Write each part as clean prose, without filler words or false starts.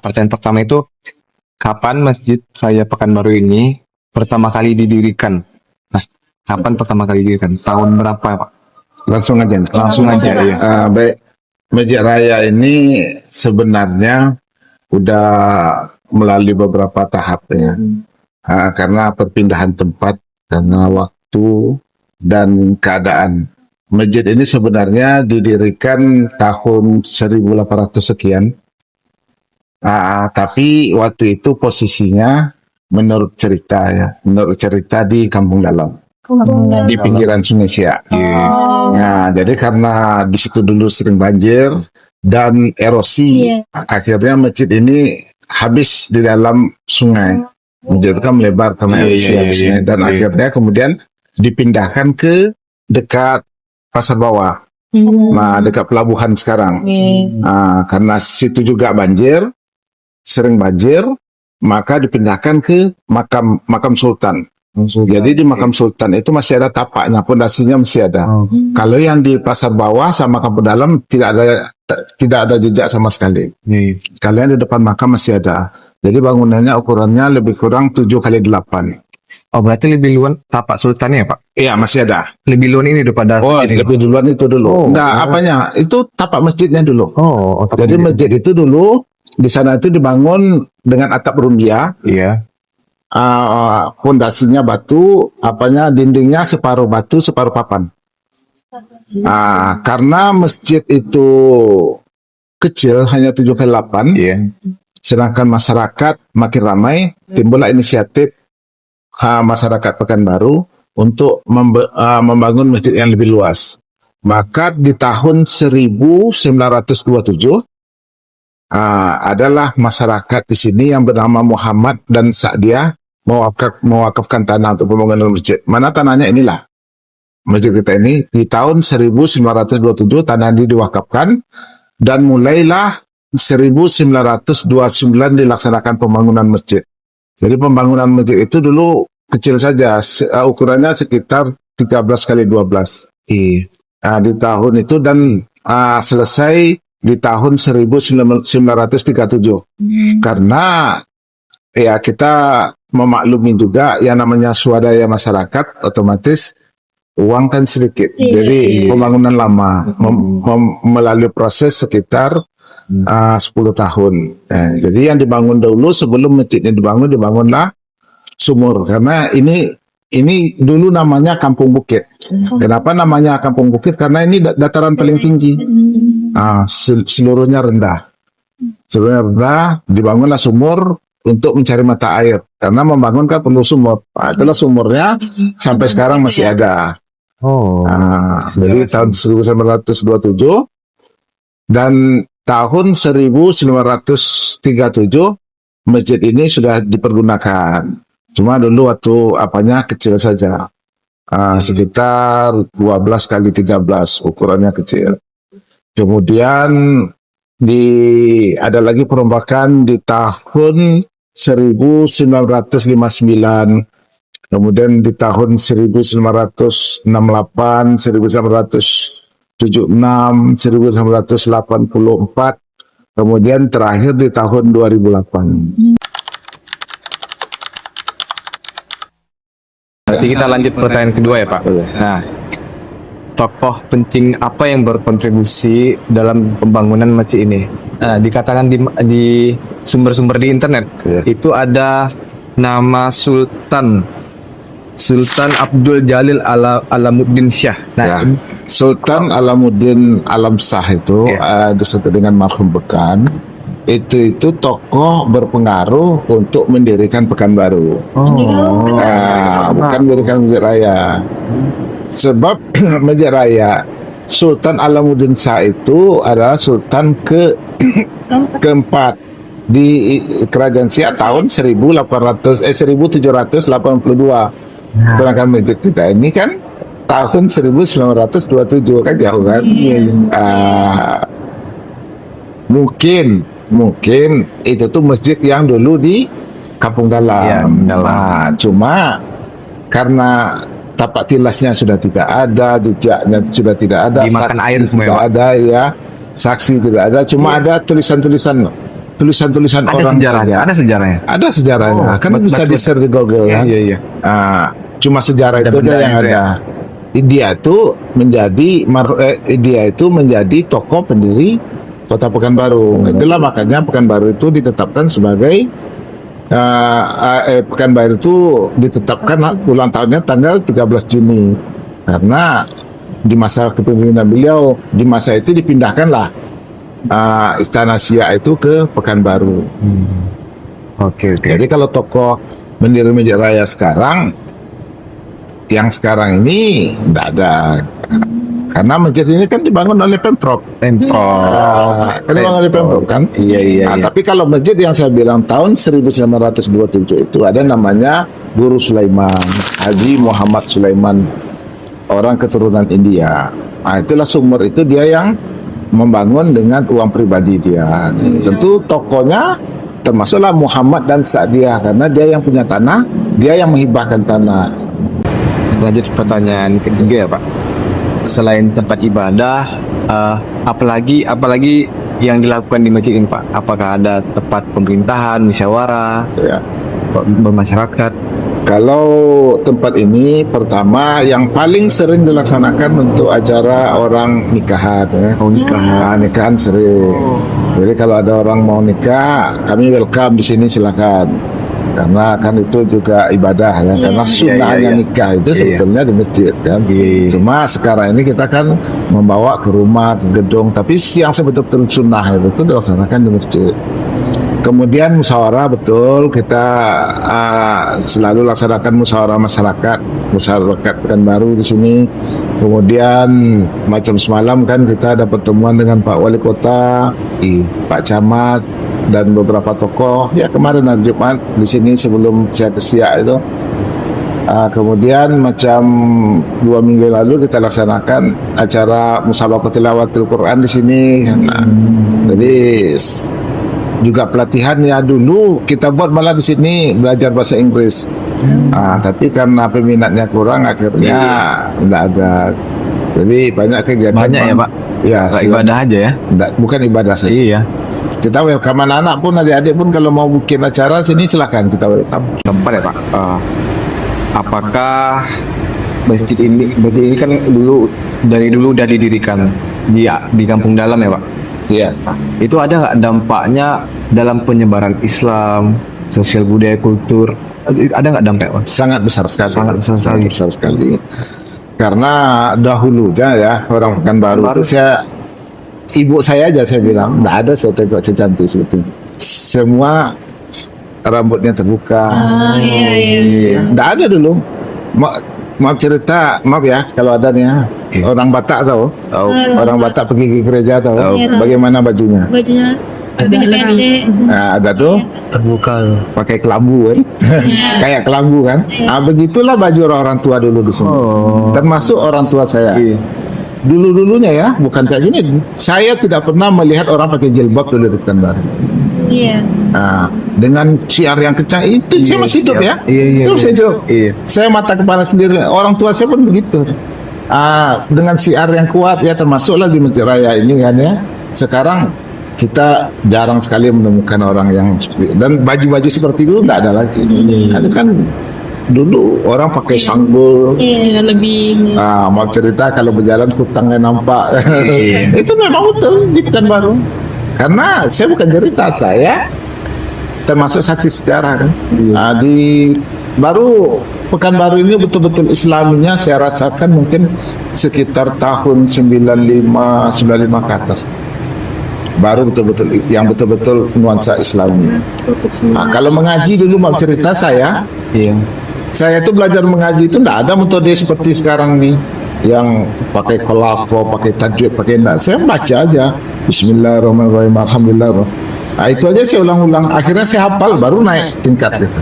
pertanyaan pertama itu, kapan Masjid Raya Pekanbaru ini pertama kali didirikan? Nah, kapan pertama kali didirikan? Tahun berapa, Pak? Langsung aja. Langsung aja, ya. Baik, Masjid Raya ini sebenarnya udah melalui beberapa tahap ya. Karena perpindahan tempat, karena waktu dan keadaan. Masjid ini sebenarnya didirikan tahun 1800 sekian. Tapi waktu itu posisinya menurut cerita di Kampung Dalam. Di pinggiran Sungai Siak. Nah, jadi karena di situ dulu sering banjir dan erosi, akhirnya masjid ini habis di dalam sungai. Jadi kan melebar karena erosi habisnya, dan akhirnya kemudian dipindahkan ke dekat Pasar Bawah, nah dekat pelabuhan sekarang. Karena situ juga sering banjir, maka dipindahkan ke makam Sultan. Jadi di makam Sultan itu masih ada tapaknya, pondasinya masih ada. Kalau yang di Pasar Bawah sama Kampung Dalam tidak ada jejak sama sekali. Kalau yang di depan makam masih ada. Jadi bangunannya ukurannya lebih kurang 7x8. Oh, berarti lebih duluan tapak sultannya, Pak? Iya, masih ada. Lebih duluan ini daripada Lebih duluan itu dulu. Apanya? Itu tapak masjidnya dulu. Jadi masjid itu dulu di sana itu dibangun dengan atap rumbia. Iya. Pondasinya batu, dindingnya separuh batu, separuh papan. Karena masjid itu kecil, hanya 7x8, sedangkan masyarakat makin ramai, timbullah inisiatif masyarakat Pekanbaru untuk membangun masjid yang lebih luas. Maka di tahun 1927 adalah masyarakat di sini yang bernama Muhammad dan Sa'diah mewakafkan tanah untuk pembangunan masjid. Mana tanahnya? Inilah masjid kita ini. Di tahun 1927 tanah ini diwakafkan, dan mulailah 1929 dilaksanakan pembangunan masjid. Jadi pembangunan masjid itu dulu kecil saja, ukurannya sekitar 13x12. Di tahun itu, dan selesai di tahun 1937. Karena ya kita memaklumi juga yang namanya swadaya masyarakat, otomatis uang kan sedikit. Jadi pembangunan lama melalui proses sekitar 10 tahun. Jadi yang dibangun dahulu sebelum masjidnya dibangunlah sumur. Karena ini dulu namanya Kampung Bukit. Kenapa namanya Kampung Bukit? Karena ini dataran paling tinggi. Seluruhnya rendah. Dibangunlah sumur untuk mencari mata air. Karena membangun kan perlu sumur. Itulah sumurnya sampai sekarang masih ada. Jadi tahun 1927 dan tahun 1937 masjid ini sudah dipergunakan. Cuma dulu waktu kecil saja. Sekitar 12x13, ukurannya kecil. Kemudian ada lagi perombakan di tahun 1959, kemudian di tahun 1968, 1976, 1984, kemudian terakhir di tahun 2008. Berarti kita lanjut pertanyaan kedua ya, Pak. Nah, tokoh penting apa yang berkontribusi dalam pembangunan masjid ini? Dikatakan di sumber-sumber di internet itu ada nama Sultan Abdul Jalil Alamuddin Shah. Sultan Alamuddin Alam Shah itu disebut dengan marhum Bekan. Itu tokoh berpengaruh untuk mendirikan Pekanbaru. Bukan mendirikan Masjid Raya. Sebab Masjid Raya Sultan Alamuddin Shah itu adalah sultan keempat di Kerajaan Siak tahun 1782. Sedangkan masjid kita ini kan tahun 1927, kan jauh kan? Mungkin itu tuh masjid yang dulu di Kampung Dalam. Cuma karena tapak tilasnya sudah tidak ada, jejaknya sudah tidak ada, dimakan air semua tidak ada, saksi tidak ada, cuma ada tulisan-tulisan tulisan-tulisan Ada orang sejarahnya, saja. ada sejarahnya. Ada sejarahnya, Oh, kan bisa betul. di-share di Google kan. Iya. Cuma sejarah Ada itu aja bendanya yang itu ya? ada. Dia itu menjadi tokoh pendiri Kota Pekanbaru. Itulah makanya Pekanbaru itu ditetapkan sebagai Pekanbaru itu ditetapkan ulang tahunnya tanggal 13 Juni karena di masa kepemimpinan beliau, di masa itu dipindahkanlah Istana Siak itu ke Pekanbaru. Oke. Jadi kalau tokoh bendera Masjid Raya sekarang, yang sekarang ini tidak ada. Karena masjid ini kan dibangun oleh Pemprov. Kan dibangun oleh Pemprov kan? Iya. Tapi kalau masjid yang saya bilang tahun 1927 itu ada namanya Guru Sulaiman, Haji Muhammad Sulaiman, orang keturunan India. Itulah sumber itu dia yang membangun dengan uang pribadi dia. Tentu tokonya termasuklah Muhammad dan Sa'diyah karena dia yang punya tanah, dia yang menghibahkan tanah. Lanjut pertanyaan ketiga ya Pak. Selain tempat ibadah, apalagi yang dilakukan di masjid ini Pak? Apakah ada tempat pemerintahan, musyawarah, Ya. bermasyarakat? Kalau tempat ini pertama yang paling sering dilaksanakan untuk acara orang nikahan ya. Oh, nikahan. Nikahan sering. Jadi kalau ada orang mau nikah, kami welcome di sini silakan. Karena kan itu juga ibadah ya. Karena sunnahnya iya. nikah itu Iya. sebetulnya di masjid kan. Iya. Cuma sekarang ini kita kan membawa ke rumah, ke gedung, tapi yang sebetul-betul sunnah itu dilaksanakan di masjid. Kemudian musyawarah betul kita selalu laksanakan musyawarah masyarakat Pekanbaru di sini. Kemudian macam semalam kan kita ada pertemuan dengan Pak Wali Kota, Pak Camat dan beberapa tokoh. Ya kemarin hari Jumat di sini sebelum saya ke Siak itu. Kemudian macam 2 minggu lalu kita laksanakan acara musabaqah tilawatil Quran di sini. Jadi juga pelatihan ya dulu kita buat malah di sini belajar bahasa Inggris. Tapi karena peminatnya kurang akhirnya tidak ada. Jadi banyak kegiatan. Banyak ya Pak? Ya, Nggak ibadah aja ya? bukan ibadah saja. Iya. Kita welcome anak-anak pun, adik-adik pun kalau mau bikin acara sini silakan kita welcome. Tempat ya Pak. Apakah masjid ini kan dari dulu udah didirikan di kampung dalam ya Pak? Iya. Itu ada nggak dampaknya dalam penyebaran Islam, sosial budaya, kultur? Ada nggak dampak Pak? Sangat besar sekali. Sangat besar sekali. besar sekali. Karena dahulunya ya orang Pekanbaru itu ibu saya aja saya bilang nggak ada saya tengok secantik itu. Semua rambutnya terbuka. Nggak ada dulu. Maaf cerita, maaf ya kalau ada nih ya. Orang Batak tahu? Orang Batak pergi ke gereja tahu? Bagaimana bajunya? Bajunya pendek. Nah, ada tuh Terbuka. pakai kelambu kan, kayak kelambu kan. Begitulah baju orang tua dulu di sini. Termasuk orang tua saya. Dulu-dulunya ya, bukan kayak gini. Saya tidak pernah melihat orang pakai jilbab dulu di Pekanbaru. Iya. Dengan siar yang kencang itu saya masih hidup ya. Saya masih hidup. Saya mata kepala sendiri. Orang tua saya pun begitu. Dengan siar yang kuat ya, termasuklah di Masjid Raya ini kan ya. Sekarang kita jarang sekali menemukan orang yang seperti dan baju-baju seperti itu tidak ada lagi. Itu kan dulu orang pakai sanggul. Iya, lebih. Mau cerita kalau berjalan kutangnya nampak. Itu memang betul di Pekanbaru. Karena saya bukan cerita, saya termasuk saksi sejarah kan. Di baru Pekanbaru ini betul-betul Islaminya saya rasakan mungkin sekitar tahun 95 ke atas. Baru betul-betul yang betul-betul nuansa Islami. Kalau mengaji dulu mau cerita saya itu belajar mengaji itu tidak ada metode seperti sekarang nih yang pakai kolako, pakai tajwid, pakai enggak. Saya baca aja Bismillahirrahmanirrahim, Alhamdulillah. Itu aja saya ulang-ulang. Akhirnya saya hafal, baru naik tingkat gitu.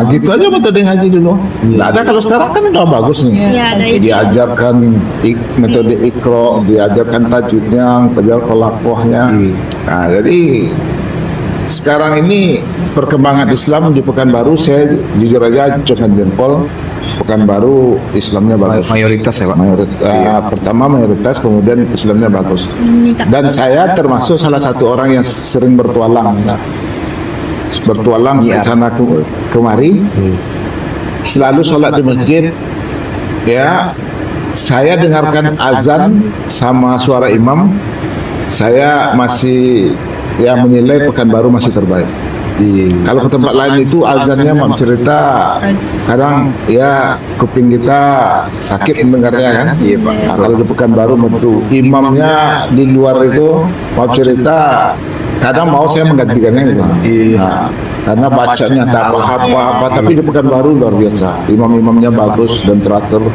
Gitu aja metode ngaji dulu. Nggak ada kalau sekarang kan udah bagus nih. Diajarkan metode ikro, diajarkan tajwidnya, diajarkan kolakohnya. Jadi sekarang ini perkembangan Islam di Pekanbaru saya jujur aja acungkan jempol. Pekanbaru Islamnya bagus. Mayoritas ya Pak. Pertama mayoritas, kemudian Islamnya bagus. Dan saya termasuk salah satu orang yang sering bertualang ke sana kemari. Selalu sholat di masjid. Ya, saya dengarkan azan sama suara imam. Saya masih menilai Pekanbaru masih terbaik. Kalau ke tempat lain itu azannya mau cerita kadang kuping kita sakit mendengarnya kan. Kalau di Pekanbaru itu imamnya di luar itu mau cerita kadang mau saya menggantikannya gitu. Karena bacanya tak apa-apa, tapi di Pekanbaru luar biasa. Imam-imamnya bagus dan teratur.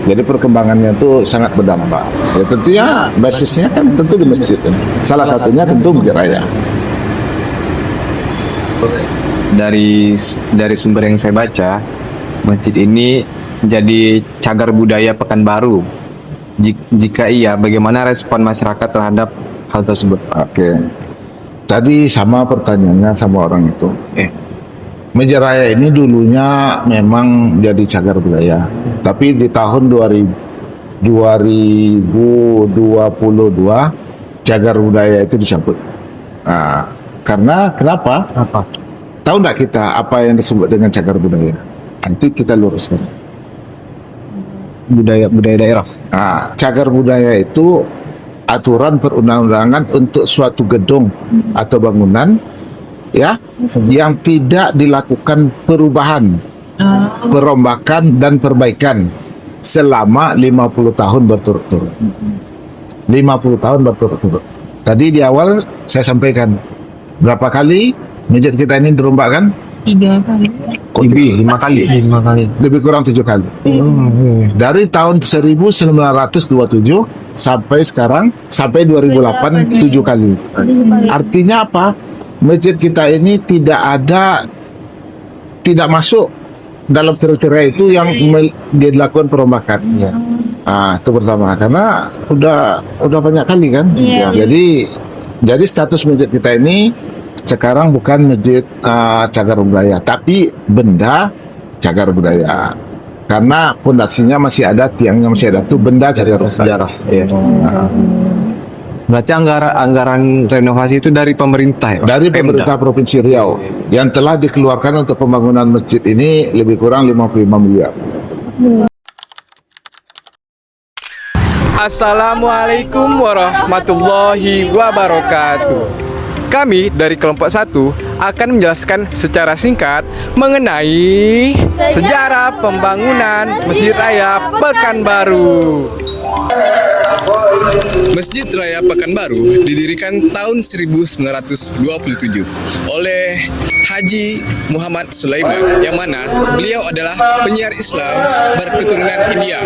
Jadi perkembangannya itu sangat berdampak. Ya tentunya basisnya kan tentu di masjid kan. Salah satunya tentu Masjid Raya. Dari sumber yang saya baca, masjid ini menjadi cagar budaya Pekanbaru. Jika iya, bagaimana respon masyarakat terhadap hal tersebut? Oke. Tadi sama pertanyaannya sama orang itu. Masjid Raya ini dulunya memang jadi cagar budaya. Tapi di tahun 2022 cagar budaya itu dicabut. Karena kenapa? Tahu nggak kita apa yang disebut dengan cagar budaya? Nanti kita luruskan. Budaya daerah. Cagar budaya itu aturan perundang-undangan untuk suatu gedung atau bangunan yang tidak dilakukan perubahan, perombakan dan perbaikan selama 50 tahun berturut-turut. 50 tahun berturut-turut. Tadi di awal saya sampaikan berapa kali masjid kita ini dirombakkan? 3 kali. Lebih 5 kali. Lebih kurang 7 kali. Dari tahun 1927 sampai sekarang, sampai 2008 7 kali. Artinya apa? Masjid kita ini tidak masuk dalam kriteria itu yang dilakukan perombakan. Itu pertama, karena udah banyak kali kan. Jadi status masjid kita ini sekarang bukan masjid cagar budaya, tapi benda cagar budaya. Karena pondasinya masih ada, tiangnya masih ada, itu benda cagar sejarah. Berarti anggaran renovasi itu dari pemerintah ya? Dari pemerintah Provinsi Riau yang telah dikeluarkan untuk pembangunan masjid ini lebih kurang 55 miliar. Assalamualaikum warahmatullahi wabarakatuh. Kami dari kelompok 1 akan menjelaskan secara singkat mengenai sejarah pembangunan Masjid Raya Pekanbaru. Masjid Raya Pekanbaru didirikan tahun 1927 oleh Haji Muhammad Sulaiman, yang mana beliau adalah penyiar Islam berketurunan India.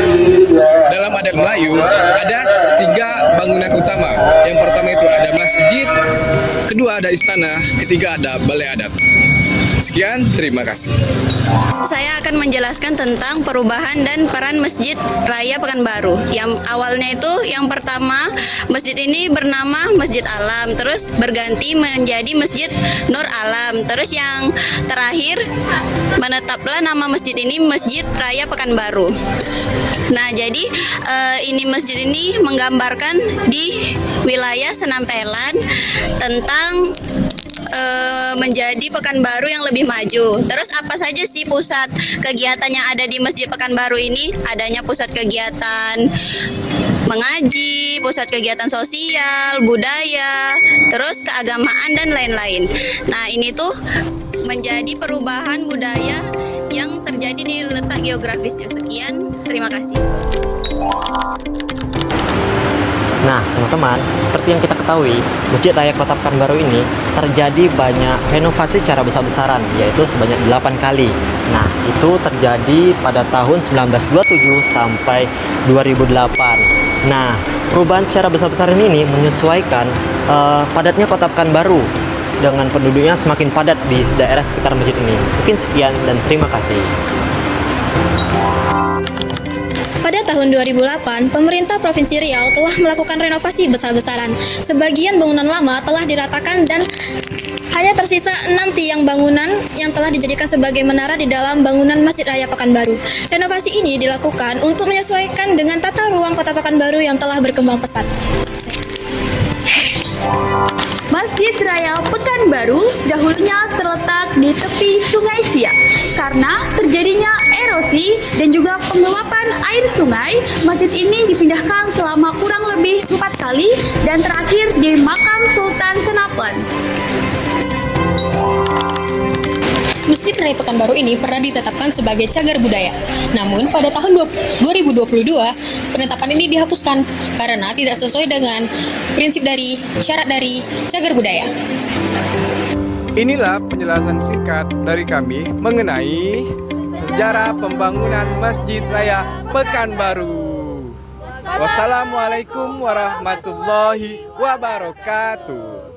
Dalam adat Melayu ada 3 bangunan utama. Yang pertama itu ada masjid, kedua ada istana, ketiga ada balai adat. Sekian, terima kasih. Saya akan menjelaskan tentang perubahan dan peran Masjid Raya Pekanbaru. Yang awalnya itu, yang pertama, masjid ini bernama Masjid Alam, terus berganti menjadi Masjid Nur Alam. Terus yang terakhir, menetaplah nama masjid ini Masjid Raya Pekanbaru. Nah, jadi ini masjid ini menggambarkan di wilayah Senampelan tentang menjadi Pekanbaru yang lebih maju. Terus apa saja sih pusat kegiatan yang ada di Masjid Pekanbaru ini? Adanya pusat kegiatan mengaji, pusat kegiatan sosial, budaya, terus keagamaan dan lain-lain. Nah, ini tuh menjadi perubahan budaya yang terjadi di letak geografisnya. Sekian, terima kasih. Nah, teman-teman, seperti yang kita ketahui, Masjid Raya Kota Pekanbaru ini terjadi banyak renovasi secara besar-besaran, yaitu sebanyak 8 kali. Nah, itu terjadi pada tahun 1927 sampai 2008. Nah, perubahan secara besar-besaran ini menyesuaikan padatnya Kota Pekanbaru dengan penduduknya semakin padat di daerah sekitar masjid ini. Mungkin sekian dan terima kasih. Pada tahun 2008, pemerintah Provinsi Riau telah melakukan renovasi besar-besaran. Sebagian bangunan lama telah diratakan dan Hanya tersisa 6 tiang bangunan yang telah dijadikan sebagai menara di dalam bangunan Masjid Raya Pekanbaru. Renovasi ini dilakukan untuk menyesuaikan dengan tata ruang Kota Pekanbaru yang telah berkembang pesat. Masjid Raya Pekanbaru dahulunya terletak di tepi Sungai Siak. Karena terjadinya erosi dan juga pengeluapan air sungai, masjid ini dipindahkan selama kurang lebih 4 kali dan terakhir di Makam Sultan Senaplen. Masjid Raya Pekanbaru ini pernah ditetapkan sebagai cagar budaya. Namun pada tahun 2022, penetapan ini dihapuskan karena tidak sesuai dengan syarat dari cagar budaya. Inilah penjelasan singkat dari kami mengenai sejarah pembangunan Masjid Raya Pekanbaru. Wassalamualaikum warahmatullahi wabarakatuh.